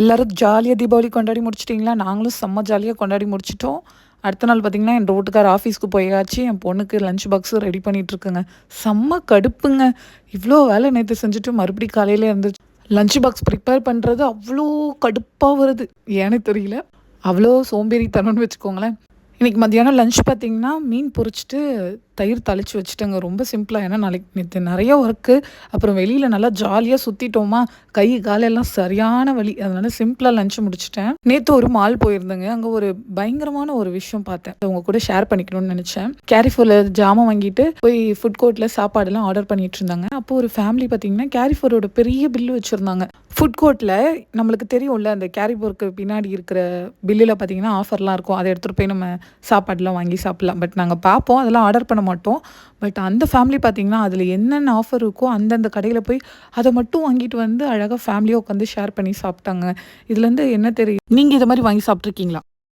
எல்லாரும் ஜாலியாக தீபாவளி கொண்டாடி முடிச்சிட்டிங்களா? நாங்களும் செம்ம ஜாலியாக கொண்டாடி முடிச்சிட்டோம். அடுத்த நாள் பார்த்திங்கன்னா, என் ரோட்டுக்கார ஆஃபீஸ்க்கு போயாச்சு. என் பொண்ணுக்கு லஞ்ச் பாக்ஸும் ரெடி பண்ணிகிட்ருக்குங்க. செம்ம கடுப்புங்க. இவ்வளோ வேலை நேற்று செஞ்சுட்டு மறுபடியும் காலையில் இருந்துச்சு. லஞ்ச் பாக்ஸ் ப்ரிப்பேர் பண்ணுறது அவ்வளோ கடுப்பாக வருது. ஏன்னு தெரியல. அவ்வளோ சோம்பேறித்தனம்னு வச்சுக்கோங்களேன். இன்றைக்கி மத்தியானம் லஞ்ச் பார்த்திங்கன்னா, மீன் பொரிச்சிட்டு தயிர் தாளித்து வச்சுட்டேங்க. ரொம்ப சிம்பிளாக. ஏன்னா நாளைக்கு நேற்று நிறைய ஒர்க்கு. அப்புறம் வெளியில் நல்லா ஜாலியாக சுற்றிட்டோமா, கை காலெல்லாம் சரியான வலி. அதனால் சிம்பிளாக லஞ்ச் முடிச்சிட்டேன். நேற்று ஒரு மால் போயிருந்தேங்க. அங்கே ஒரு பயங்கரமான ஒரு விஷயம் பார்த்தேன். உங்கள் கூட ஷேர் பண்ணிக்கணும்னு நினச்சேன். கேரிஃபோரில் ஜாமான் வாங்கிட்டு போய் ஃபுட் கோர்ட்டில் சாப்பாடெல்லாம் ஆர்டர் பண்ணிட்டு இருந்தாங்க. அப்போ ஒரு ஃபேமிலி பார்த்திங்கன்னா கேரிஃபோரோட பெரிய பில்லு வச்சுருந்தாங்க. ஃபுட் கோர்ட்டில் நம்மளுக்கு தெரியும்ல, அந்த கேரிஃபோருக்கு பின்னாடி இருக்கிற பில்லில் பார்த்திங்கன்னா ஆஃபர்லாம் இருக்கும். அதை எடுத்துகிட்டு போய் நம்ம சாப்பாடெலாம் வாங்கி சாப்பிட்லாம். பட் நாங்கள் பார்ப்போம், அதெல்லாம் ஆர்டர் பண்ண மாட்டோம். பட் அந்த ஃபேமிலி பார்த்திங்கன்னா, அதில் என்னென்ன ஆஃபர் இருக்கோ அந்தந்த கடையில் போய் அதை மட்டும் வாங்கிட்டு வந்து அழகாக ஃபேமிலியாக உட்காந்து ஷேர் பண்ணி சாப்பிட்டாங்க. இதுலேருந்து என்ன தெரியும், நீங்கள் இதை மாதிரி வாங்கி சாப்பிட்ருக்கீங்களா?